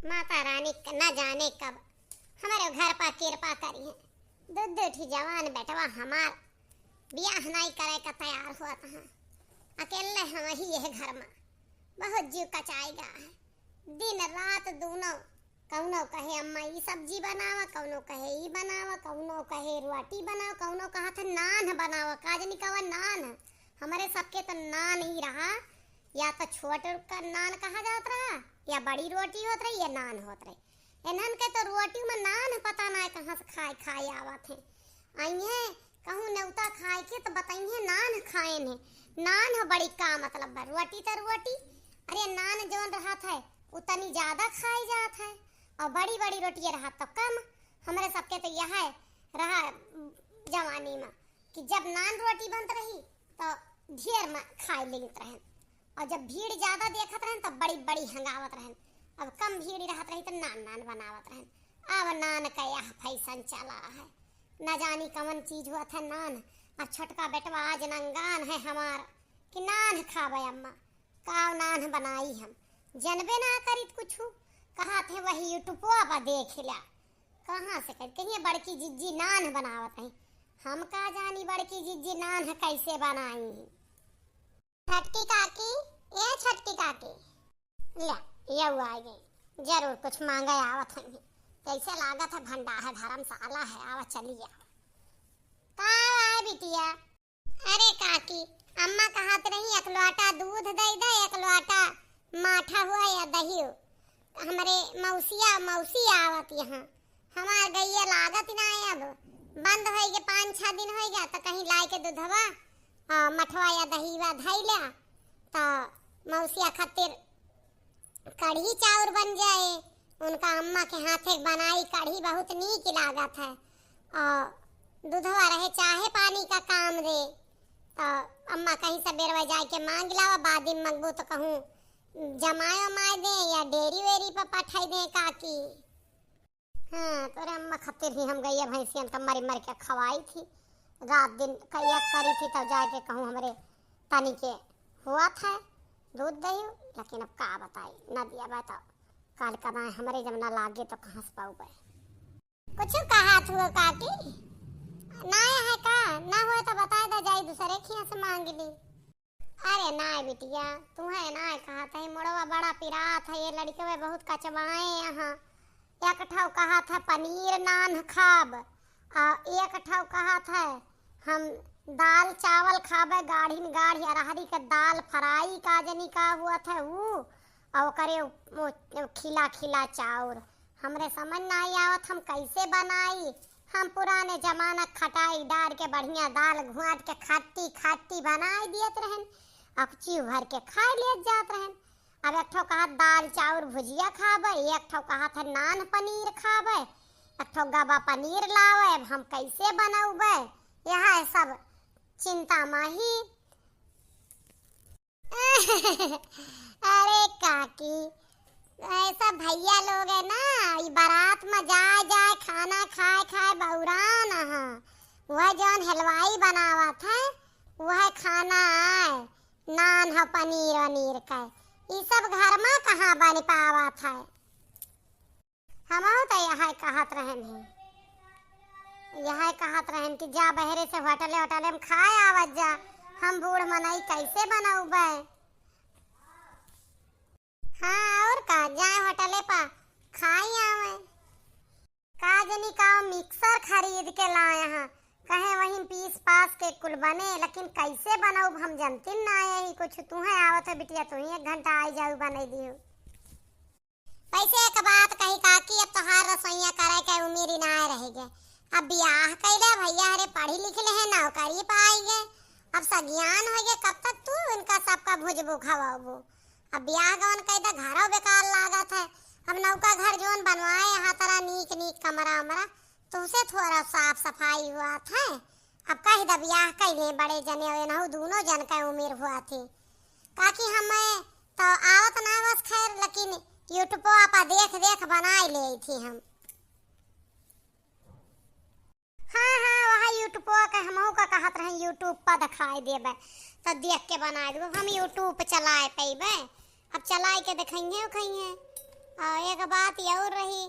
माता रानी न जाने कब हमारे घर पर कृपा करी है। दूध उठी जवान बेटवा हमार ब्याह नहीं करे का तैयार हुआ था। अकेले हम ही यह घर में बहुत जीव कचाएगा है। दिन रात दोनों कौनो कहे अम्मा ये सब्जी बनावा, कौनो कहे ये बनावा, कौनो कहे रोटी बनाओ, कौनो कहा था नान बनावा। काजनी कहा नान हमारे सबके तो नान ही रहा, या तो छोटे का नान कहा जाता रहा या बड़ी रोटी होत रही या नान होत रही। इन्हन के तो रोटी में नान पता ना कहाँ से खाए खाए आवत है। आइए कहूँ नेवता खाए के तो बताइए नान खाए ने। नान हो बड़ी का मतलब रोटी तो रोटी, अरे नान जोन रहा था उतनी ज्यादा खाई जात है और बड़ी बड़ी रोटियां रहा तो कम। हमारे सबके तो यह रहा जवानी में कि जब नान रोटी बनत रही तो ढेर में खाए लेत रहन, और जब भीड़ ज्यादा देखत रहन तो बड़ी बड़ी हंगावत रहन। अब कम भीड़ रहत रही तो नान नान बनावत रहन। अब नान का यह फैशन चला है, न जानी कौन चीज हुआ था नान। और छोटका बेटवा आज नंगान है हमार कि नान खावे अम्मा। काव नान बनाई हम जनबे ना करित कुछ कहा थे वही यूट्यूबवा पर देख लिया। कहाँ से कर कहीं बड़की जिज्जी नान बनावत है। हम का जानी बड़की जिज्जी नान कैसे बनाई। छटकी काकी, ये छटकी काकी ले ये आ गई, जरूर कुछ मांगे आवत है। कैसे लागत है भंडार है धर्मशाला है, आवत चलिए। का आए बिटिया? अरे काकी अम्मा कहत रही एक लोटा दूध दे दे, एक लोटा माठा हुआ या दही। हमारे मौसी आवत यहाँ हमार गैया लागत ना है। अब बंद हो गए 5-6 दिन हो गया तो कहीं लाए के दूधवा मठवा या दहीवा धई लिया तो मौसिया खातिर कढ़ी चाउर बन जाए। उनका अम्मा के हाथ एक बनाई कढ़ी बहुत नीक लागत है, और दूधवा रहे चाहे पानी का काम दे तो अम्मा कहीं से बेरवा जाए के मांग लावा। बाद में मंगबो तो कहूँ जमायो माय दे या डेरी वेरी पर पठाई दे काकी। हाँ तोरे अम्मा खातिर ही हम गैया भैंसियन तो मर मर के खवाई थी। रात दिन कैया करी थी तब जाके कहूँ हमारे तनी के हुआ था दूध दही। लेकिन अब का बताई न दिया बताओ काल कमाए हमारे जब न लागे तो कहाँ से पाऊ गए। कुछ कहा थू काकी ना है का ना हुआ तो बता दे जाई दूसरे खिया से मांग ली। अरे ना बिटिया तुम्हें ना कहा था मोड़वा बड़ा पिरात है। ये लड़के में बहुत कचवाए यहाँ। एक ठाव कहा था पनीर नान खाब, एक ठाव कहा था हम दाल चावल खाबे गाढ़ी में गाढ़ी अरहरी के दाल फ्राई काजनी का हुआ था वो, और करे खिला खिला चाउर। हमरे समझ ना आवत हम कैसे बनाई। हम पुराने जमाना खटाई डाल के बढ़िया दाल घुआट के खट्टी खट्टी बनाई दियत रहन, अब चीव भर के खा लेत जात रहन। अब एक ठो कहा दाल चाउर भुजिया खाबे, एक ठो कहा था नान पनीर खाबे, एक ठो गबा पनीर लावे। अब हम कैसे बनाऊबे यह सब चिंता माही। अरे काकी ऐसा भैया लोग है ना ये बारात में जाए जाए खाना खाए खाए बहुरान है। वह जौन हलवाई बनावा था वह खाना आए नान है पनीर वनीर का। ये सब घर में कहाँ बन पावा था। हम तो यह कहत रहन है, यह कहत रहन कि जा बहरे से होटले होटले में खाए आवत जा। हम बूढ़ मनई कैसे बनाऊबे। हाँ और का जाए होटले पर खाई आवे। काजनी का मिक्सर खरीद के लाए हैं, कहे वहीं पीस पास के कुल बने। लेकिन कैसे बनाऊ हम जानते ना यही कुछ। तुम्हें आवत है बिटिया तू ही 1 घंटा आई जाऊ बना दियो। पैसे एक बात कही काकी अब तोहार रसोईया करे के उम्र ना रह गए। अब ब्याह कैले भैया हरे पढ़ी लिखले है नौकरी पाएंगे। अब सज्ञान हो गए कब तक तू इनका सबका भुजबू खवाबू। अब ब्याह गवन कैदा घरों बेकार लागत है। अब नौका घर जोन बनवाए यहाँ तरह नीक नीक कमरा उमरा तो उसे थोड़ा साफ सफाई हुआ था। अब कही द ब्याह कैले बड़े जने ना दोनों जन का उम्र हुआ थी। काकी हमें तो आवत ना बस खैर, लेकिन यूट्यूब पर देख देख बनाई ले थी हम। हाँ वहाँ यूट्यूब का हमहू का कहत रहे यूट्यूब पर दिखाई देबे तो देख के बना देबे। हम यूट्यूब चलाए पेबे अब चलाए के देखेंगे। और एक बात ये और रही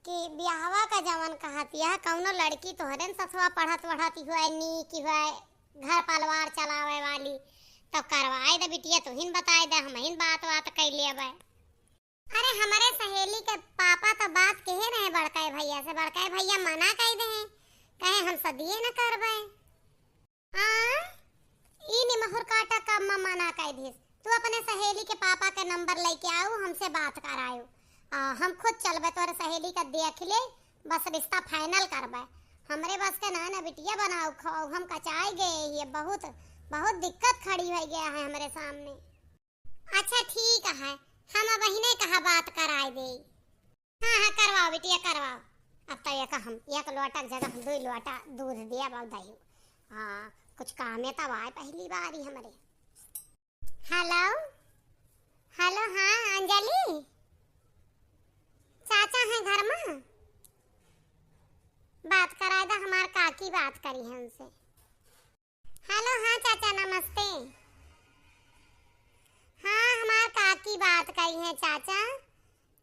कि ब्याहवा का जवन कहतिया कौनो लड़की तोहरे ससुआ पढ़त वढ़त हुआ नी की हुआ घर परिवार चलावे वाली तो करवाए दे बिटिया, तू हिन बताए दे, हम हिन बात कर लेबे। अरे हमारे सहेली के पापा तो बात कहे रहे बड़काई भैया से, बड़काई भैया मना कर दे, कहे हम सदिए न करबे। हां ई निमहुर काटा कब मना कर दिस, तू अपने सहेली के पापा का नंबर लेके आओ, हमसे बात कराओ, हम खुद चलबे तोरे सहेली का देख ले, बस रिश्ता फाइनल करबे। हमरे बस के ना बिटिया बनाओ खाओ, हम कचाई गए, ये बहुत बहुत दिक्कत खड़ी हो गया है हमारे सामने। अच्छा ठीक है, हम अब ही नहीं कहा बात कराए दे। हाँ करवाओ बिटिया करवाओ। अब तो एक लोटा की जगह 2 लोटा दूध दिया बहुत दही। हाँ कुछ काम है तब आए पहली बार ही हमारे। हेलो हेलो, हाँ अंजलि चाचा हैं घर में, बात करा दे, हमार काकी बात करी है उनसे। हेलो हाँ चाचा नमस्ते। हाँ हमार काकी बात करी है चाचा,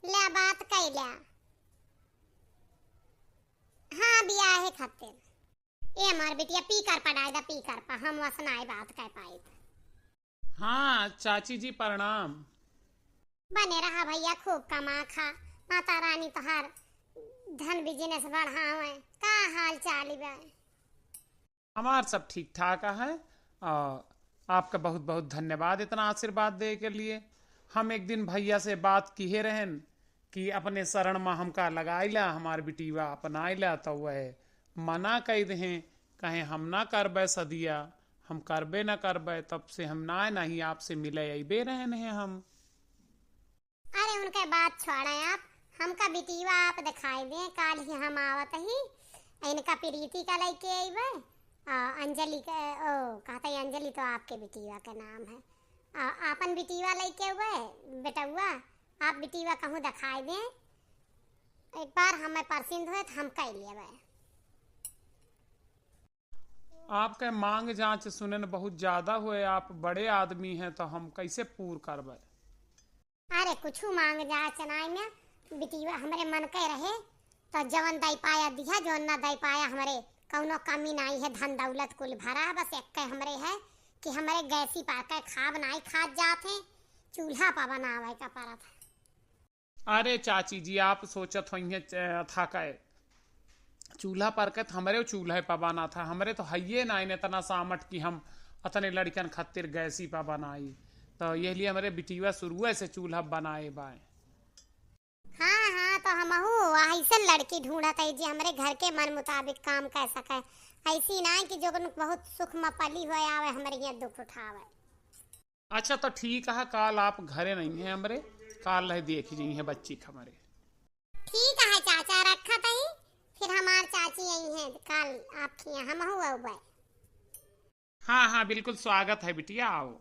ले बात कर लिया। हाँ बियाह खातिर ये हमार बिटिया पी कर पढ़ाई दा, पी कर पा हम वसनाई बात कर पाई। हाँ चाची जी प्रणाम। बने रहा भैया, खूब कमा खा, माता रानी तोहार धन बिजनेस बढ़ावे। का हाल चाल बा? हमार सब ठीक ठाक है। आपका बहुत बहुत धन्यवाद इतना आशीर्वाद दे के लिए। हम एक दिन भैया से बात किए रहन कि अपने शरण में हमका लगाइला, हमार बिटीवा अपनाइला, तो वह मना कह दे, कहे हम ना करबे सदिया, हम करबे ना करबे, तब से हम ना नहीं आपसे मिले अबे रहन हैं हम। अरे उनके बात छोड़े आप, हमका बिटीवा आप दिखाई दे, काल ही हम आवत ही, इनका प्रीति का लेके आइबे। अंजलि के ओ कहते अंजलि तो आपके बिटीवा का नाम है। आपन बिटीवा लेके आइबे बेटुआ, आप बिटीवा कहूँ दिखाई दे, एक बार हमें पसंद हुए तो हम कह लेबे। आपके मांग जांच सुने न बहुत ज्यादा हुए, आप बड़े आदमी हैं तो हम कैसे पूर करबे। अरे कुछ मांग जांच नाई में बिटीवा हमारे मन के रहे तो जवन दई पाया दिया, जो ना दई पाया हमारे कौनो कमी नहीं है, धन दौलत कुल भरा, बस एक हमरे है कि हमारे गैसी पाके खाब नहीं खात जाते, चूल्हा पर बनावे का परत। अरे चाची जी आप सोचत होइए था कै चूल्हा पर के हमारे चूल्हे पर बना था, हमारे तो हइये ना इतना सामट कि हम अतने लड़कन खातिर गैसी पर बनाई, तो ये लिए हमारे बिटिया शुरू से चूल्हा बनाए बाए। हाँ हाँ तो हम ऐसे लड़की ढूंढत है जी हमारे घर के मन मुताबिक काम कर सके, ऐसी ना कि जो बहुत सुख में पली हुए आवे हमारे यहाँ दुख उठावे। अच्छा तो ठीक है, काल आप घरे नहीं है हमारे, काल रह देख जी है बच्ची हमारे। ठीक है चाचा रखा तही, फिर हमार चाची आई हैं काल आपके यहाँ हम हुआ। हाँ हाँ बिल्कुल स्वागत है बिटिया, आओ।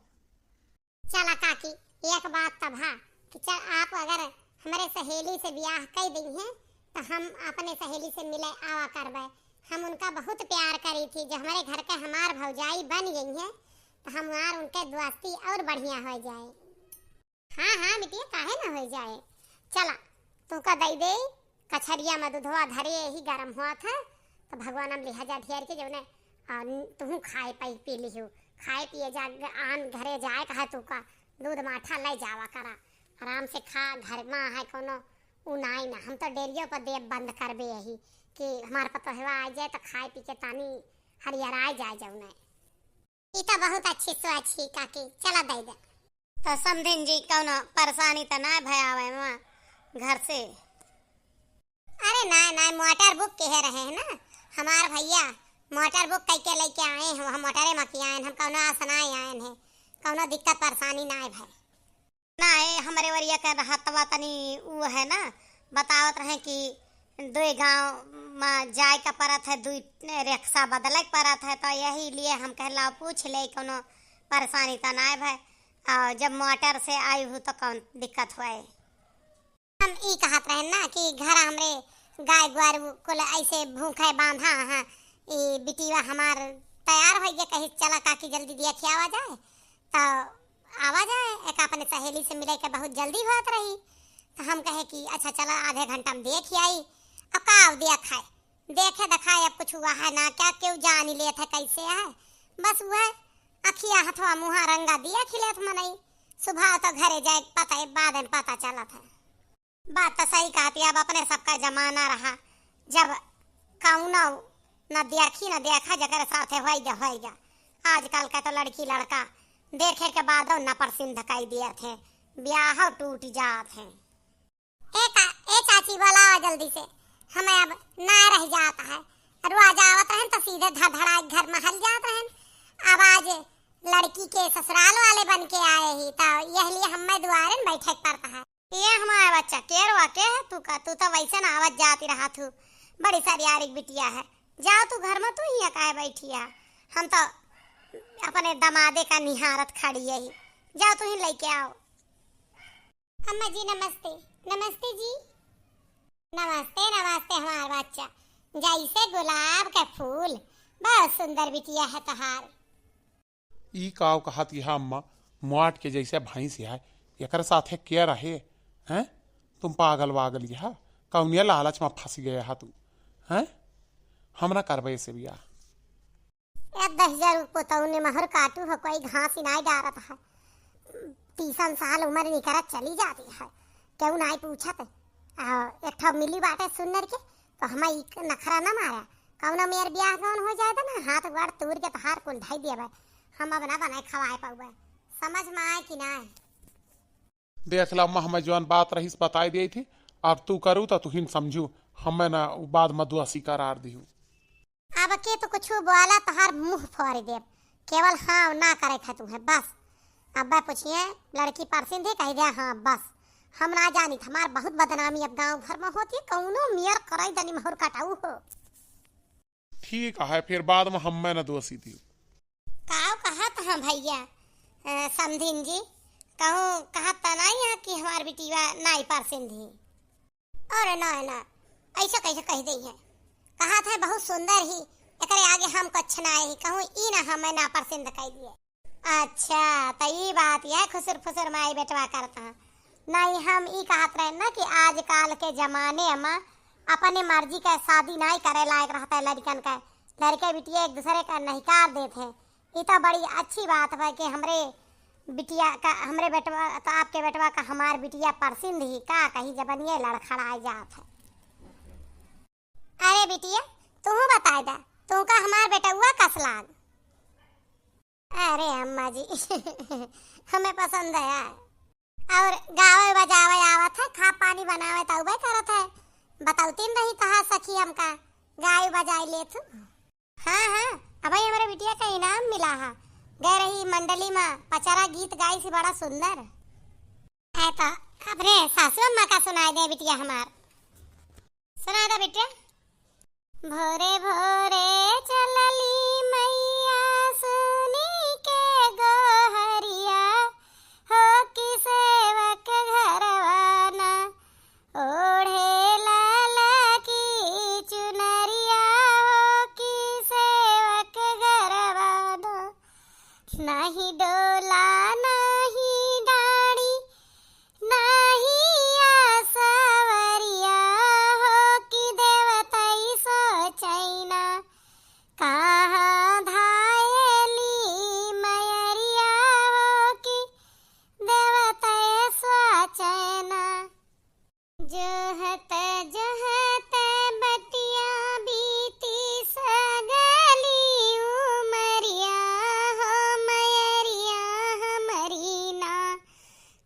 चला काकी एक बात तब है कि चल आप अगर हमारे सहेली से ब्याह कर दी हैं तो हम अपने सहेली से मिले आवा करबे। हम उनका बहुत प्यार करी थी, जो हमारे घर के हमार भौजाई बन गई हैं तो हमार उनके दोस्ती और बढ़िया हो जाए। हाँ हाँ बिटिया काहे ना हो जाए। चला तू का दई दे कछरिया में दूधवा धरे ही गरम हुआ था तो भगवान हम लिहाजा ढेर के जौने तू खाए पाई पी लिहू, खाए पिए जा आन घरे जाए कहा तू का दूध माठा ले जावा करा, आराम से खा, घर में है कोनो उनाई ना। हम तो डेरियो पर देव बंद करबे यही कि हमारे पतो हवा आ जाए तो खाए पी के तानी हरियराए जाए जौने। ई तो बहुत अच्छी सोच ही काकी, चला दे दे। तो समझिन जी कोनो परेशानी तो ना भयावे मां घर से। अरे ना ना मोटर बुक कह रहे हैं ना हमार भैया, मोटर बुक करके लेके आए हैं, हम मोटरे में किया हैं, हम कौनो आसनाए आए हैं, कौनो दिक्कत परेशानी ना है भाई ना है। हमारे वरिया के रहतवा तनी वो है ना, बतावत रहे कि 2 गांव में जाए का परत है, 2 रिक्शा बदले परत है, तो यही लिए हम कहला पूछ ले कोनो परेशानी तो ना है भाई। और जब मोटर से आई हूँ तो कौन दिक्कत हुआ है। हम ई कहत रहे ना कि घर हमरे गाय ग्वार कुल ऐसे भूखे बांधा है, ई बिटिया हमार तैयार हो गया, कहीं चला काकी जल्दी दिया खियावा जाए तो आवा जाए, एक अपने सहेली से मिले के बहुत जल्दी होत रही तो हम कहे कि अच्छा चला आधे घंटा में देख आई। अब का देखा है, देखे दिखाए अब कुछ हुआ है ना क्या, क्यों जान ही लेते कैसे है। बस वह अखिया हथवा मुहा रंगा दिया खिलेत मनई। सुबह तो घरे जाए पता है, बाद में पता चला था। बात तो सही कहती, अब अपने सबका जमाना रहा जब कौनो न देखी न देखा जगह साथे हो जा। आजकल का तो लड़की लड़का देखे के बाद न परसिंध कई दिए थे, ब्याह टूट जात है। ए चाची बोला जल्दी से, हमें अब ना रह जाता है। रोज आवत रहन तो सीधे धड़धड़ा घर महल जात रहन। अब आज लड़की के ससुराल वाले बन के आए ही तो यह लिए हमें दुआरे में बैठे पड़ता है। ये हमारा बच्चा केरवा के है तू का, तू तो वैसे ना आवत जाती रहा तू, बड़ी सारी यारिक बिटिया है। जाओ तू घर में, तू ही काहे बैठी है। हम तो अपने दमादे का निहारत खड़ी है ही, जाओ तू ही लेके आओ। अम्मा जी नमस्ते। नमस्ते जी। नमस्ते नमस्ते हमारा बच्चा, जैसे गुलाब का फूल, बहुत सुंदर बिटिया है तहार। ई काव कहत यह अम्मा मुआट के जैसे भैंस है, एक साथे के रहे हैं। तुम पागल वागल यह कौनिया लालच में फंस गया है तू हैं। हम ना करबे से बिया। 10,000 पोतौने महर काटू हो, कोई घास ही नहीं डारत है। 30 साल उम्र निकरत चली जाती है, क्यों नहीं पूछत। एक ठो मिली बाटे सुनर के तो हम नखरा न मारा। कौनो मेर ब्याह कौन हो जाए तो ना हाथ गोड़ तूर के तहार कुल ढाई दिया। हम अब ना बनाए खवाए पाऊबे, समझ में आए कि ना। देख ला अम्मा, हमें जौन बात रही बताई दी थी, अब तू करू तो तुहिन समझू, हमें ना बाद मधुआसी करार दी। अब के तो कुछ बोला तहार मुंह फोड़ दे, केवल हाँ ना करे थे तुम्हें बस। अब पूछिए लड़की परसिंध ही कह दिया हाँ बस। हम ना जानी हमार बहुत बदनामी अब गांव भर में होती, कौनो मियर कराई दनी महर कटाऊ हो। ठीक है, फिर बाद में हमें ना दोषी दी। काव कहा था भैया समधिन जी, कहूँ कहा तो नहीं है कि हमार बिटिया नाई परसिंध ही। अरे ना ना ऐसा कैसे कह दी है, कहा था बहुत सुंदर ही, एकरे आगे हम कुछ ना ही कहूँ ई ना हमें ना परसिंध कह दिए। अच्छा तो ये बात है, खुसर फुसर माई बेटवा करता नहीं। हम ई कहत रहे ना कि आजकल के जमाने में अपने मर्जी का शादी नहीं करे लायक रहता है लड़कन का, लड़के बिटिया एक दूसरे का नहिकार देते हैं। ये तो बड़ी अच्छी बात है कि हमरे बिटिया का, हमरे बेटवा तो आपके बेटवा का हमार बिटिया परसिंध ही का कहीं जबनिए लड़खड़ाए जात है। अरे बिटिया तू बताए दा, तू का हमार बेटा हुआ कस लाग। अरे अम्मा जी हमें पसंद है, और गावे बजावे आवत है, खा पानी बनावे तो उबे करत है। बताउतीन रही कहा सखी हमका गाय बजाई ले तू। हाँ हाँ अब हमारे बिटिया का इनाम मिला है, गए रही मंडली में पचरा गीत गाई सी बड़ा सुंदर है। तो अपने सासू अम्मा का सुनाई दे बिटिया हमार, सुना दे बिटिया। भोरे भोरे चलली मैया सुनी के गोहरिया, हो कि सेवक घरवाना ओढ़े लाला की चुनरिया, हो कि सेवक घरवाना नहीं डोला नहीं डाड़ी नहीं आसवरिया, हो कि देवतई सोचैना कहाँ धायली मयरिया, हो कि देवतई सोचैना। जोहत जोहत बटिया बीती सगली उमरिया, हो मयरिया हमरी ना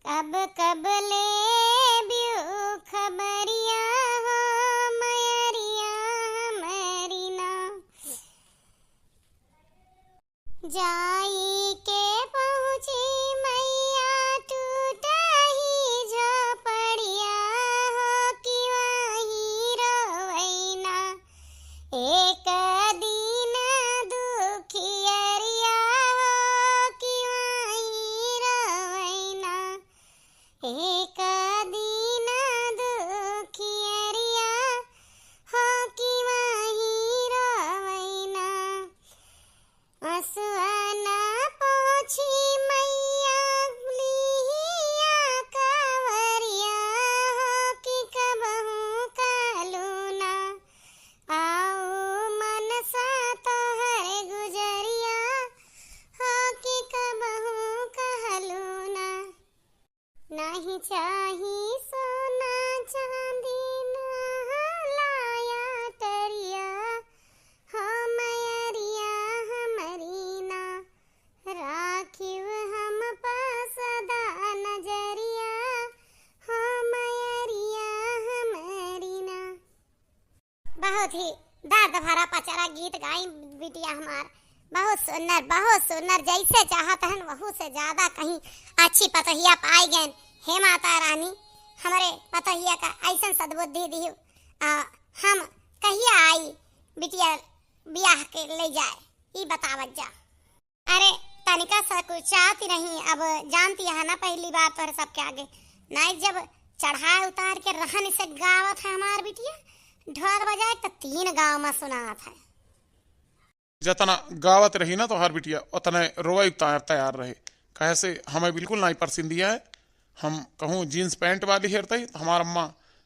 कब कब ले बियू खबरिया, हो मयरिया हमरी ना। जाई के पहुँची मैया टूटही झोपड़िया, हो कि वही रोवैना एक दिन दुखियरिया, हो कि वही रोवैना एक दिन दुखियरिया, हो कि वही रोवैना। हंसुआ चाही सोना चांदी ना लाया टरिया, हो मैरिया हमरी ना राखिव हम सदा नजरिया, हो मैरिया हमरी ना। बहुत ही दर्द भरा पचरा गीत गाई बिटिया हमार, बहुत सुंदर जैसे चाहत हन वहू से ज्यादा कहीं अच्छी पतहिया पाई गए। हे माता रानी हमारे पतहिया का ऐसा सद्बुद्धि दी, हम कहिया आई बिटिया ब्याह के ले जाए ई बतावत जा। अरे तनिका सा कुछ चाहती नहीं, अब जानती है ना पहली बार तो सबके आगे नहीं, जब चढ़ाए उतार के रहन से गावत है हमार बिटिया, ढोल बजाए तो 3 गांव में सुनात है। जितना गावत रही ना तो हर बिटिया उतने रोए तैयार रहे, कैसे हमें बिल्कुल नहीं पसंदिया है। हम कहूँ जीन्स पैंट वाली हेरते तो हमार अम्मा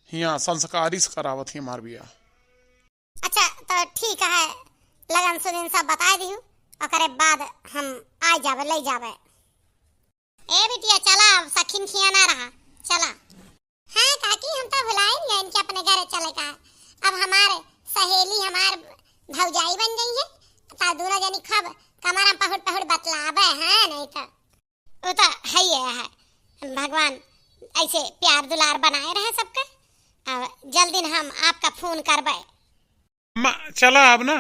यहाँ संस्कारी से करावत ही हमार बिया। अच्छा तो ठीक है, लगन सुदिन सब बता दी और बाद हम आ जावे ले जावे। ए बिटिया चला, सखीन खिया ना रहा चला। हाँ काकी हम तो भुलाए नहीं इनके अपने घर चले का, अब हमारे सहेली हमार भौजाई बन गई है, तो दोनों जनी खब कमरा पहुड़ पहुड़ बतलावे हैं, नहीं तो वो तो है भगवान ऐसे प्यार दुलार बनाए रहे सबके। अब जल्दी हम आपका फोन करबे। अम्मा चला अब ना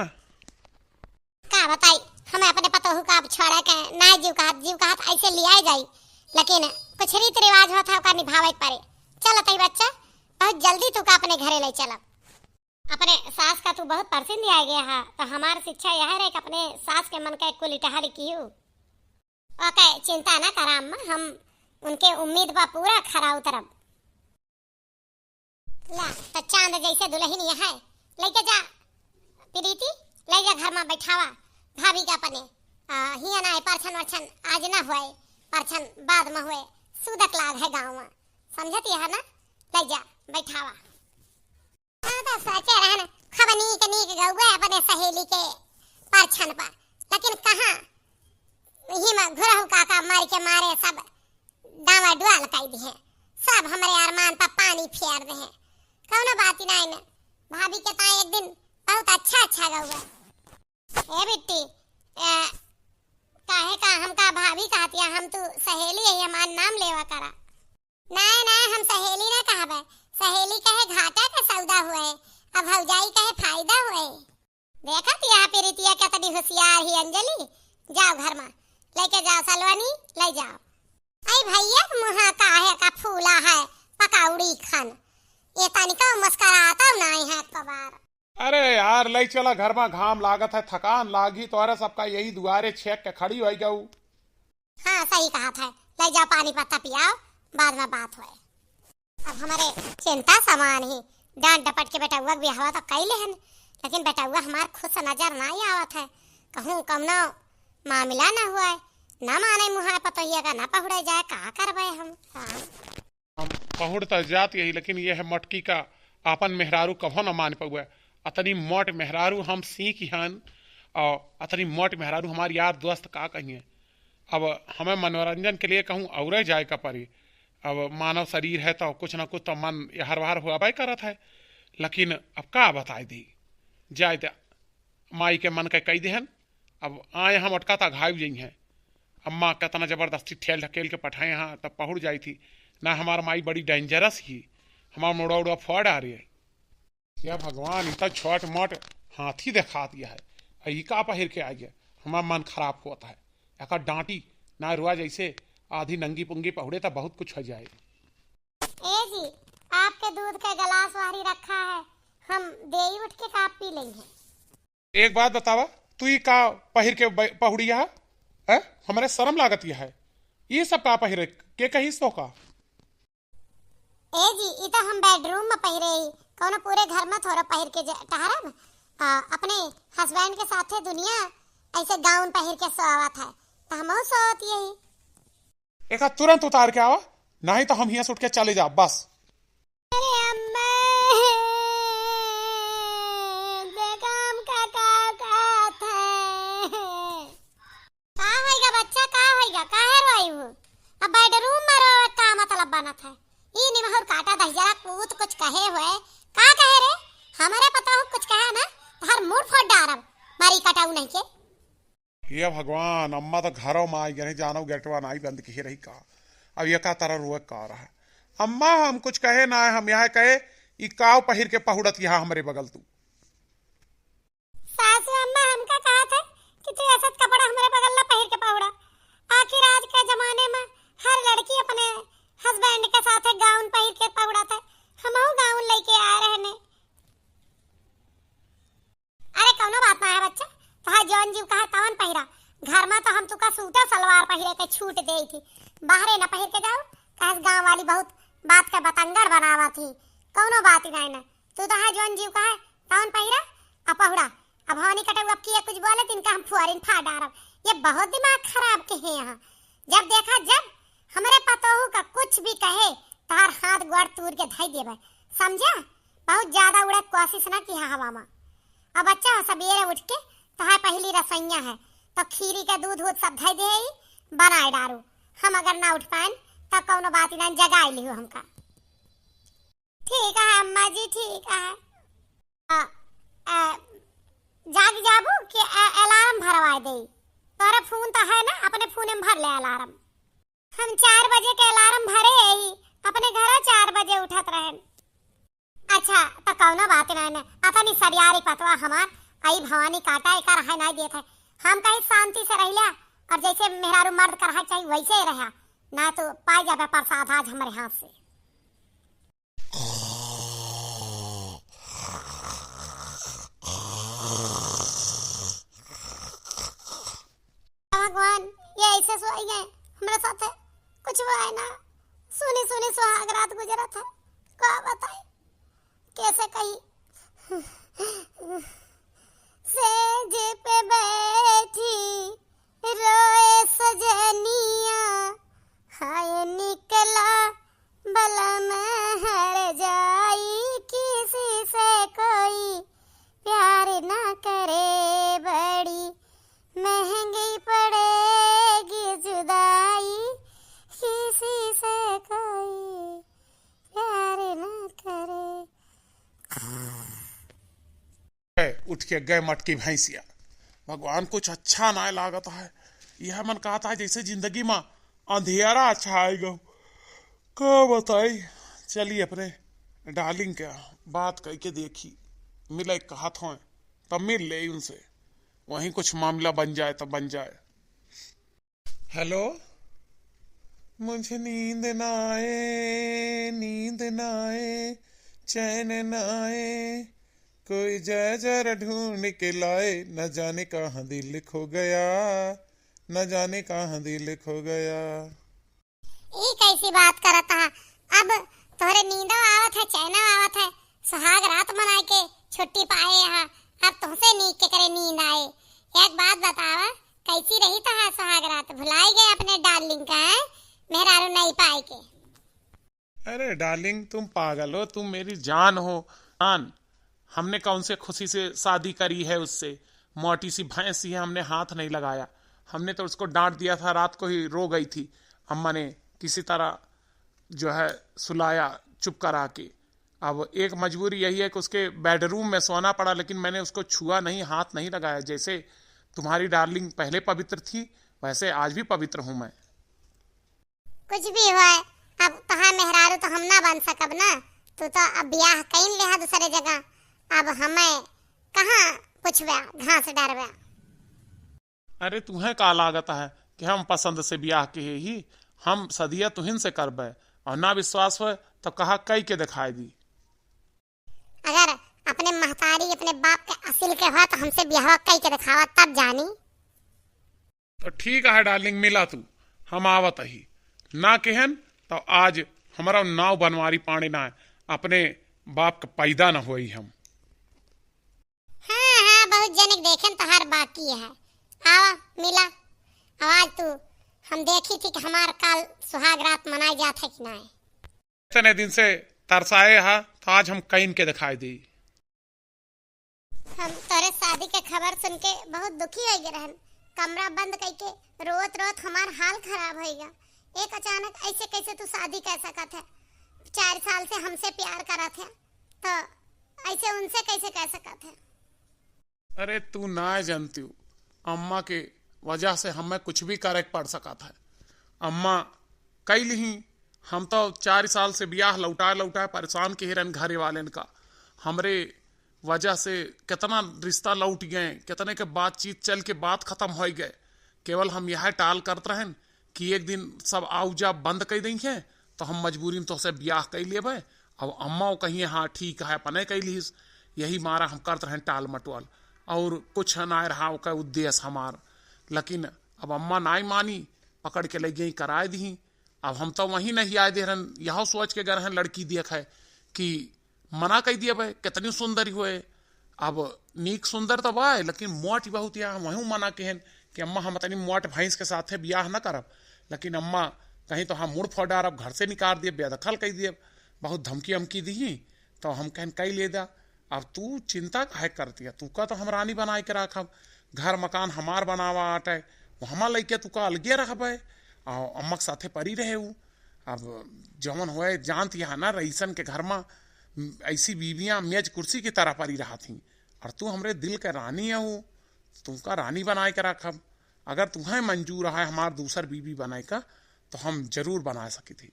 का बताई हमें अपने पतोहू का अब छोड़े के ना जीव का ऐसे लिया जाई, लेकिन कुछ रीत रिवाज होता है निभावे पड़े। चल तई बच्चा बहुत जल्दी तू का अपने घरे ले चल। अपने सास का तू बहुत पसंद आ गया है, तो हमारी शिक्षा यह है कि अपने सास के मन का कुल इटहारी की हूँ। ओके चिंता ना करा अम्मा, हम उनके उम्मीद पर पूरा खरा उतरब। ला तो चांद जैसे दुल्हन यह है, लेके जा प्रीति, ले जा घर में बैठावा भाभी के अपने। हिया ना परछन वर्छन आज ना हुए, परछन बाद में हुए, सुदक लाग है गाँव में, समझती है ना, ले जा बैठावा। तो सोचे रहन खब नीक गौए अपने सहेली के परछन पर, लेकिन कहाँ ही में घुरहु काका मार के मारे सब दावा डुआल काई दिए, सब हमारे अरमान पर पानी फेर दे। कौनो बात नहीं न, भाभी के ता एक दिन बहुत अच्छा गौए। ए बिट्टी काहे का हमका भाभी कहती है, हम तू सहेली है, हमार नाम लेवा करा। नहीं हम सहेली ना कहबे, सहेली कहे घाटा का सौदा हुए, अब भौजाई कहे फायदा हुए। देखा तिया प्रीतिया क्या तड़ी होशियार ही अंजलि, जाओ घर में लेके जाओ सलवानी ले जाओ। आई भैया मुहा काहे का फूला है पकौड़ी खान, ये तनिका मुस्कुराता नहीं है कबार। अरे यार ले चला घर में, घाम लागत है, थकान लागी तो अरे सबका यही दुआरे छेक के खड़ी हो गऊ। हाँ सही कहा था, ले जाओ पानी पत्ता पियाओ, बाद में बात हुए। अब हमारे चिंता समान ही डांट डपट के बेटा हुआ भी हवा तो कैले हन, लेकिन बेटा हुआ हमार खुद से नजर नहीं आवत है। कहूँ कमनो मामला ना हुआ है, ना माने मुहा पतोहिया का ना पहुड़े जाए, का करबे हम पहुड़ तो जात यही, लेकिन ये है मटकी का अपन मेहरारू कभो न मान पउए। अतनी मोट मेहरारू हम सीख हन, और अतनी मोट मेहरारू हमारे यार दोस्त का कहिए। अब हमें मनोरंजन के लिए कहूँ और जाए का पड़ी, अब मानव शरीर है तो कुछ ना कुछ तो मन हर बार हुआ करत है, लेकिन अब का बताए दी जाए दे माई के मन के कही देहन। अब आए हम अटका घाव जाइ हैं, अम्मा कितना जबरदस्ती ठेल ढकेल के पठाए हाँ तब पहुड़ जाई थी ना। हमार माई बड़ी डेंजरस ही, हमार मुड़ा उड़ा फड़ आ रही है। या भगवान इतना छोट मोट हाथी दिखा दिया है, ई का पहिर के आ गया, हमारा मन खराब होता है। एक डांटी ना रुआ जैसे आधी नंगी पुंगी पहुड़े तो बहुत कुछ हो जाए। ए जी आपके दूध का गिलास वारी रखा है, हम दे उठ के काप पी लेंगे। एक बात बतावा, तू ही का पहिर के पहुड़िया है, हमारे शर्म लागत यह है, ये सब का पहिरे के कही सो का। ए जी ई तो हम बेडरूम में पहिरे ही, कौनो पूरे घर में थोड़ा पहिर के टहरब। अपने हस्बैंड के साथे दुनिया ऐसे गाउन पहिर के सोवत है, तो हम सोवत यही। एक तुरंत उतार के आवा, नहीं तो हम यहाँ से उठ के चले जाओ बस। अरे अम्मा देखम का होएगा बच्चा, का होएगा, काहे रोई हो? अब बेडरूम में रो का मतलब बनत है, कहे हुए का कहे रे हमारे पता हो कुछ कहा ना हर मूड फोड़ डारब मारी कटाऊ नहीं के। ये भगवान अम्मा तो घरों में आई गए जानो गेटवा नहीं बंद की रही का अब ये का तरह रुआ का रहा अम्मा हम कुछ कहे ना हम यहाँ कहे ई काव पहिर के पहुड़त यहाँ हमारे बगल तू सासू अम्मा हमका कहा था कि तू ऐसा कपड़ा हमारे बगल ला पहिर के पहुड़ा। आखिर आज के जमाने में हर लड़की अपने हस्बैंड के साथ गाउन पहिर के पहुड़ा था हमहू गाउन लेके आ रहे ने। अरे कौनो बात ना है बच्चा तोहार जौन जीव कहा तवन पहिरा घर में तो हम तुका सूटा सलवार पहिरे के छूट दे थी बाहरे न पहिर के जाओ कहे गांव वाली बहुत बात के बतंगड़ बनावा थी कौनो बात ही नहीं ना तू तोहार जौन जीव कहा तवन पहिरा आ पहुड़ा अब हवानी कटवा किए कुछ बोले तिनका हम फुआरिन फाड़ डारब। ये बहुत दिमाग खराब के हैं यहाँ जब देखा जब हमारे पतोहू का कुछ भी कहे तार हाथ गोड़ तूर के धई देबे समझा। बहुत ज्यादा उड़े कोशिश ना की हवा में। अब बच्चा सवेरे उठ के तहार पहली रसोइया है तो खीरी के दूध सब धई दे बनाए डारू हम अगर ना उठ पाए तो कौनो बात ना जगा लियो हमका। ठीक है अम्मा जी ठीक है जाग जाबू कि अलार्म भरवा दे तोरा फोन तो है ना अपने फोन में भर ले अलार्म। हम 4 बजे के अलार्म भरे ही अपने घर 4 बजे उठत रहे। अच्छा तो कौनो बात नहीं ना अपनी सरियारी पतवा हमार आई भवानी काटा एक रहा नहीं देत है हम कहीं शांति से रह लिया और जैसे मेहरारू मर्द करहा चाहिए वैसे ही रहा ना तो पाई जाबे प्रसाद आज हमारे हाथ से। भगवान ये ऐसे सोई गए हमारे साथ है कुछ वो है ना सुनी सुनी सुहाग रात गुजरा था क्या बताए कैसे कही सेज पे बैठी रोए सजनिया हाय निकला भला मैं हर जाई किसी से कोई प्यार ना करे बड़ी महंगी पड़ेगी जुदाई किसी से कोई प्यार ना करे। उठ के गए मटकी भैंसिया भगवान कुछ अच्छा ना लागत है यह मन कहा था जैसे जिंदगी में अंधेरा अच्छा आएगा क्या बताई। चलिए अपने डार्लिंग क्या बात कह के देखी मिले कहा था तब मिल ले उनसे वहीं कुछ मामला बन जाए तो बन जाए। हेलो मुझे नींद ना आए चैन ना आए कोई जरा ढूंढ के लाए न जाने कहाँ दिल खो गया न जाने कहाँ दिल खो गया। ये कैसी बात करता है अब तोरे नींदो आवत है चैना आवत है सुहाग रात मनाए के छुट्टी पाए यहाँ अब तुमसे नींद के करे नींद आए। एक बात बतावा कैसी रही तो है सुहाग रात भुलाई गए अपने डार्लिंग का है मेहरारू नहीं पाए के। अरे डार्लिंग तुम पागल हो तुम मेरी जान हो जान हमने कौन से खुशी से शादी करी है उससे मोटी सी भैंस ही हमने हाथ नहीं लगाया हमने तो उसको डांट दिया था रात को ही रो गई थी अम्मा ने किसी तरह जो है सुलाया चुप करा के। अब एक मजबूरी यही है कि उसके बेडरूम में सोना पड़ा लेकिन मैंने उसको छुआ नहीं हाथ नहीं लगाया। जैसे तुम्हारी डार्लिंग पहले पवित्र थी वैसे आज भी पवित्र हूं मैं। कुछ भी हो अब तहां मेहरारू तो हम ना बन सकब ना तू तो अब ब्याह कहीं ले दूसरे जगह अब हमें कहाँ पूछबे घास डरबे। अरे तुम्हें का लागत है कि हम पसंद से ब्याह के ही हम सदिया तुहिन से करबे और ना विश्वास हो तो कहा कई के दिखाई दी। अगर अपने महतारी अपने बाप के असिल के हो तो हमसे ब्याह कई के दिखावा तब जानी। तो ठीक है डार्लिंग मिला तू हम आवत ही ना केहन तो आज हमारा नाव बनवारी पानी ना है अपने बाप का पैदा न होई हम। हाँ बहुत जनिक देखें तो हर बाकी है आवा मिला आवाज तू हम देखी थी कि हमार काल सुहाग रात मनाई जात है कि ना। इतने दिन से तरसाए हा तो आज हम कहीं के दिखाई दी। हम तोरे शादी के खबर सुन के बहुत दुखी हो गए रहन कमरा बंद करके रोत रोत हमार हाल खराब हो गया। एक अचानक ऐसे कैसे तू शादी कर सकत है 4 साल से हमसे प्यार करत है तो ऐसे उनसे कैसे कह सकत है? अरे तू ना जानती हूँ, अम्मा के वजह से हमें कुछ भी करे पड़ सका था। अम्मा कई ली, हम तो 4 साल से ब्याह लौटा लौटा परेशान के हिरन घरे वाले का। हमरे वजह से कितना रिश्ता लौट गए, कितने के बातचीत चल के बात खत्म हो गए। केवल हम यह टाल करते रहें कि एक दिन सब आउ जा बंद कर दी है तो हम मजबूरी में तो से ब्याह कर लिए। अब अम्मा कहिए हाँ ठीक है अपने कैलीस, यही मारा हम करते रहें टाल मटवाल, और कुछ ना रहा का उद्देश्य हमार। लेकिन अब अम्मा नाई मानी, पकड़ के ले गई कराए दी। अब हम तो वहीं नहीं आए दे रहन, यह सोच के गए हैं लड़की देख है कि मना कह दिया भाई कितनी सुंदर ही हुए। अब नीक सुंदर तो बा लेकिन मोट बहुत यहाँ वहीं मना के कि अम्मा हम तनी मोट भैंस के साथ ब्याह न करब। लेकिन अम्मा कहीं तो हम मुड़ फोडार, अब घर से निकाल दिए, बेदखल कह दिए, बहुत धमकी अमकी दी। तो हम कहन कही ले दा। अब तू चिंता काहे करती है? तू का तो हम रानी बनाए के रखब, घर मकान हमार बनावा आटे, हमार लैके तू का अलगे रखब और अम्मा के साथे परी रहे। अब जवन हुए जानती है ना, रईसन के घर में ऐसी बीबियां मेज कुर्सी की तरह परी रहा थी, और तू हमरे दिल के रानी है। तू का रानी बनाए के रखब। अगर तुम्हें मंजूर है हमार दूसर बीबी बनाए का तो हम जरूर बना सकी थी।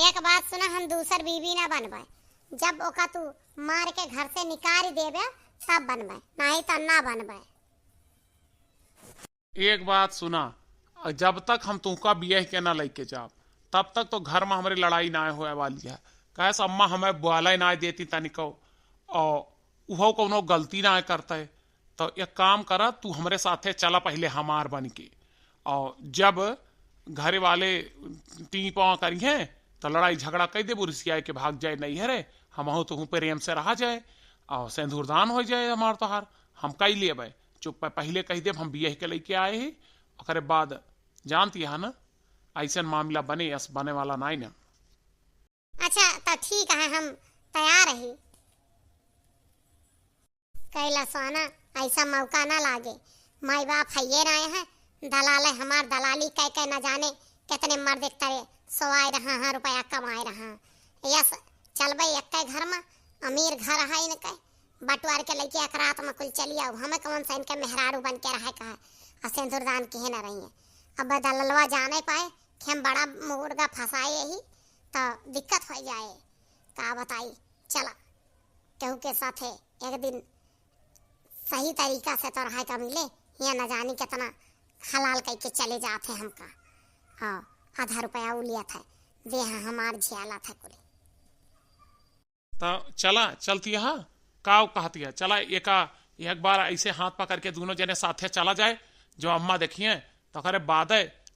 एक बात सुना, हम दूसर बीबी ना बनवाए, जब ओका तू मार के घर से निकाल देबे तब बनवाए, नहीं तो ना बनवाए। एक बात सुना, जब तक हम तुमका बियाह के ना लेके जाब तब तक तो घर में हमारी लड़ाई ना होए वाली है। कैसे अम्मा हमें बुआला ना देती तनिको, और उहो कोनो गलती ना करते। तो एक काम करा, तू हमरे साथे चला पहले हमार बन के, और जब घरे वाले टी पाँ करिए तो लड़ाई झगड़ा कह दे, बुरसिया के भाग जाए नहीं है रे, हम हो तो प्रेम से रहा जाए और सिंदूरदान हो जाए हमार तोहार। हम कही ले भाई चुप पहले कह दे हम बियाह के लेके आए ही, और बाद जानती है ना ऐसा मामला बने यस बने वाला नहीं ना। अच्छा तो ठीक है, हम तैयार ही। कैला सोना ऐसा मौका ना लागे, माई बाप है ये रहे हैं, दलाले हमार दलाली कह के न जाने कितने मर्द करे सवाए रहा है, रुपया कमाए रहा। यस चल भाई एक घर में अमीर घर है इनके, बटवार के लेके एक रात में कुल चली आओ, हमें कौन सा इनके मेहरारू बन के रहे कहा और सिंदूरदान के न रही है। अब दललवा जाने पाए कि हम बड़ा मुर्गा फंसाए ही तो दिक्कत हो जाए, का बताई। चला केहू के साथे एक दिन सही तरीका से तो रहा का मिले, या न जानी कितना हलाल कह के चले जाते हमका। हाँ 1000 रुपया लिया था, दे हमार झियाला था कुल। तो चला चलती है का कहती है, चला एक बार ऐसे हाथ पकड़ के दोनों जने साथे चला जाए, जो अम्मा देखिए तो करे बाद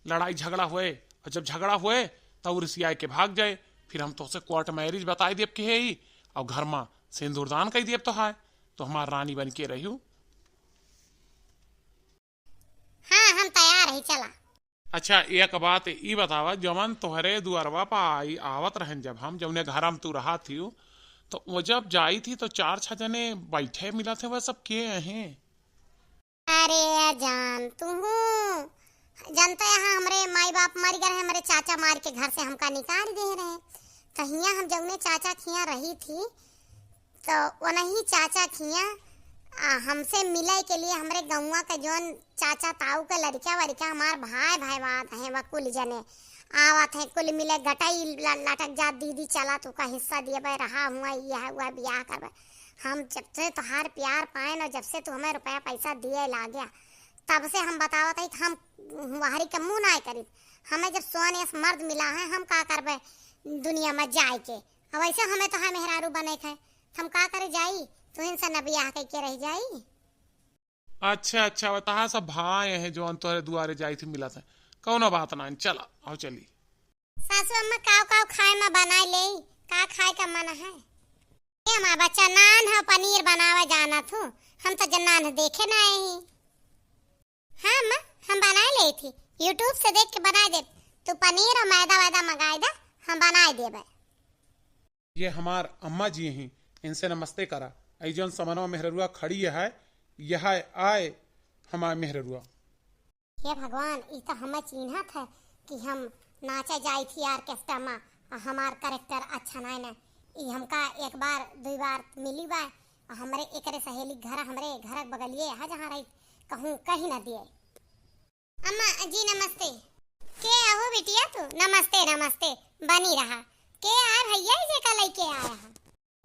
लड़ाई झगड़ा हुए, और जब झगड़ा हुए तो रिसिया के भाग जाए, फिर हम तो उसे कोर्ट मैरिज बताई देव कि है ही, और घर में सिंदूरदान कह देव तो है, तो हमार रानी बन के रही। हाँ हम तैयार है, चला। अच्छा एक बात ई बतावा, जवन तोहरे दुआरवा पा आई आवत रहन, जब हम जौने घर में तू रहा थी तो वो जब जाई थी तो 4-6 जने बैठे मिला थे, वह सब के हैं? अरे जान तू जानते हैं हमरे माई बाप मर गए, हमारे चाचा मार के घर से हमका निकाल दे रहे। तो हिया हम जौने चाचा खिया रही थी तो वो नहीं चाचा खिया हमसे मिले के लिए हमरे गौवा के जोन चाचा ताऊ के लड़का वड़का हमार भाई बात है, वह कुल जने आवत है, कुल मिले गटाई लटक जा, दीदी चला तू का हिस्सा दिए भाई रहा हुआ यह हुआ ब्याह कर। हम जब से तुहार प्यार पाए ना, जब से तू हमें रुपया पैसा दिए ला गया, तब से हम बतावत है हम वहारी के मुँह ना करी। हमें जब सोने मर्द मिला है, हम का करबे दुनिया में जाए के। अब ऐसे हमें तो है मेहरारू बने थे, हम का करे जाई, तू इनसे न ब्याह के रह जाई। अच्छा बता सब भाई है जो तोहरे दुआरे जाई थी मिला था, कौनो बात ना, चला आओ चली। सासू अम्मा काव खाए में बनाए ले, का खाए का मन है? ये हमारा बच्चा नान है, पनीर बनावे जाना थू, हम तो जन्नान देखे ना आए ही। हाँ अम्मा हम बनाए ले थी, यूट्यूब से देख के बना दे, तू पनीर और मैदा वैदा मंगाए दा, हम बनाए देबे। ये हमार अम्मा जी हैं, इनसे नमस्ते करा। ऐ जौन समनवा मेहरुआ खड़ी है, यह आए हमारे मेहरुआ। हे भगवान, ये तो हमें चिन्हत है कि हम नाचे जाई थी ऑर्केस्ट्रा में, हमार कैरेक्टर अच्छा नहीं ना, ई हमका एक बार दो बार मिली बा, और हमरे एकरे सहेली घर हमरे घर बगलिए यहाँ जहाँ रही कहूँ कहीं ना दिए। अम्मा जी नमस्ते। के आहो बिटिया तू? नमस्ते नमस्ते, बनी रहा। के आ भैया इसे का लेके आया है?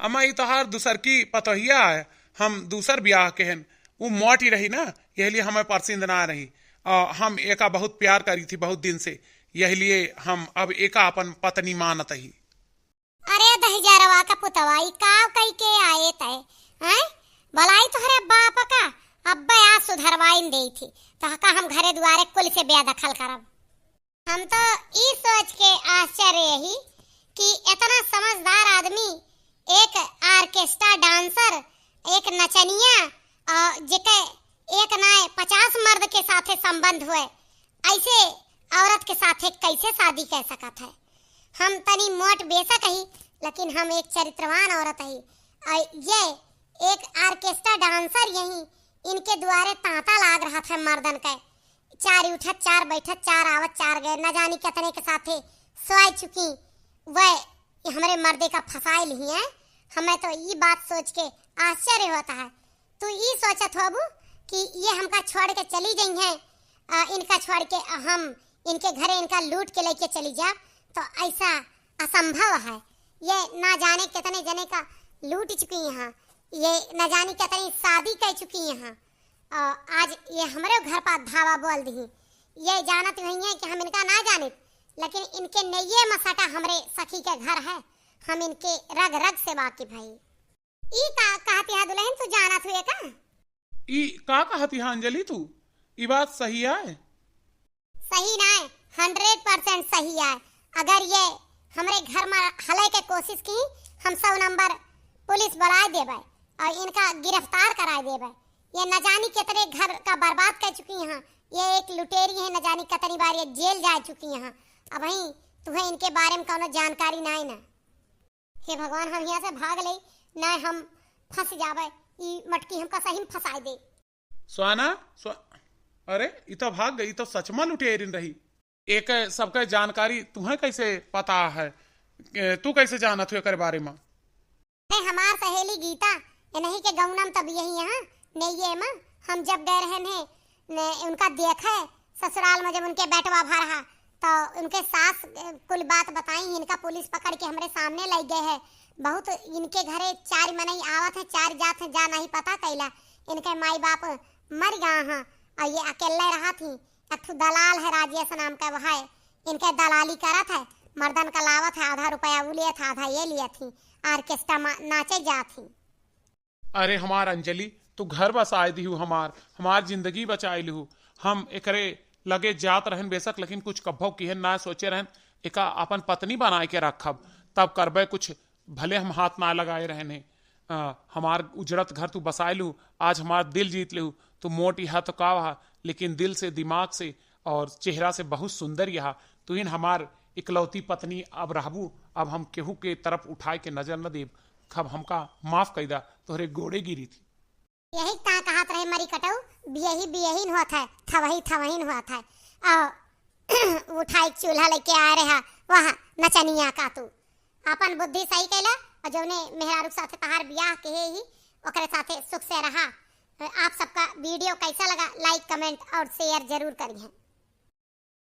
अम्मा ये तोहार दूसर की पतोहिया है, हम दूसर ब्याह के हैं। वो मोट ही रही ना, यही लिए हमें पसंद ना रही। हम एका बहुत प्यार करी थी बहुत दिन से, यही लिए हम अब एका अपन पत्नी मानत ही। अरे दहजरवा का पुतवाई काव कई के आए तय हैं? भलाई तोहरे बाप का अब्बा आज सुधरवाइन देई थी तो का हम घरे दुआरे कुल से बेदखल करब। हम तो ई सोच के आश्चर्य ही कि इतना समझदार आदमी, एक ऑर्केस्ट्रा डांसर, एक नचनिया जेके एक नाय 50 मर्द के साथे संबंध हुए, ऐसे औरत के साथे कैसे शादी कर सकत है? हम तनी मोट बेशक ही, लेकिन हम एक चरित्रवान औरत ही। ये एक ऑर्केस्ट्रा डांसर यही इनके द्वारे तांता लाग रहा था मर्दन के, 4 उठत 4 बैठत 4 आवत 4 गए, न जानी कितने के साथे सोए चुकी वह हमारे मर्दे का फसाए ली है। हमें तो ये बात सोच के आश्चर्य होता है। तू ये सोचत होबू कि ये हमका छोड़ के चली गई है, इनका छोड़ के हम इनके घरे इनका लूट के लेके चली जा, तो ऐसा असंभव है। ये ना जाने कितने जने का लूट चुकी यहाँ, ये न जाने कितनी शादी कर चुकी यहाँ। आज ये हमारे घर पर धावा बोल दी, ये जानत नहीं है कि हम इनका ना जाने, लेकिन इनके नये मसाटा हमरे सखी के घर है, हम इनके रग रग से वाकिफ है। ई का कहती है दुल्हन, तू जानत हुए का? ई का कहती है अंजलि तू? ई बात सही है? सही ना है, 100% सही है। अगर ये हमरे घर में हले के कोशिश की, हम 100 नंबर पुलिस बुला देबे और इनका गिरफ्तार करा देबे। ये न जानी कितने घर का बर्बाद कर चुकी हैं। ये एक लुटेरी है, न जानी कितनी बार ये जेल जा चुकी हैं। अब वहीं तुम्हें इनके बारे में कोनो जानकारी ना है ना। हे भगवान, हम यहाँ से भाग ले ना, हम फंस जावे, ई मटकी हमका सही में फंसा दे। स्वाना अरे ये तो भाग गई, तो सचमा लुटेरिन रही। एक सबके जानकारी तुम्हें कैसे पता है? तू कैसे जानत हुए कर बारे में? हमार सहेली गीता नहीं के गौनम तब यही यहाँ नहीं में हम जब गए रहे ने उनका देखा है ससुराल में, जब उनके बेटवा भा रहा तो उनके सास कुल बात बताई। इनका पुलिस पकड़ के हमारे सामने ले गए है। बहुत इनके घरे 4 मनई आवत है, 4 जात है, जा नहीं पता कैला इनके माई बाप मर गए हैं और ये अकेले रहा थी। एक दलाल है राजेश नाम का, वह इनके दलाली करत है, मर्दन का लावत है, आधा रुपया वो लिया था, आधा ये लिया थी, ऑर्केस्ट्रा नाचे जा थी। अरे हमार अंजलि, तू घर बसाए दी हूँ, हमार जिंदगी बचाए ली हूँ। हम एकरे लगे जात रहन बेशक, लेकिन कुछ कभो की ना सोचे रहन एका अपन पत्नी बनाए के रखब, तब करबे कुछ, भले हम हाथ ना लगाए रहने। हमार उजड़त घर तू बसाए लू, आज हमार दिल जीत लू। तू मोट यहाँ तो का वहा, लेकिन दिल से, दिमाग से और चेहरा से बहुत सुंदर यहाँ। तू इन हमार इकलौती पत्नी अब रहबू। अब हम केहू के तरफ उठाए के नजर न देब। खब हमका माफ कर दा, तोहरे गोड़े गिरी थी। यही कहत रहे मरी कटऊ, बियहीन हुआ था, थवहीन हुआ था। उठाई चूल्हा लेके आ रहा वहाँ नचनिया का। तू अपन बुद्धि सही कैला और जौने मेहरारू साथे तहार बियाह के ही ओकरे साथे सुख से रहा। आप सबका वीडियो कैसा लगा? लाइक, कमेंट और शेयर जरूर करिए।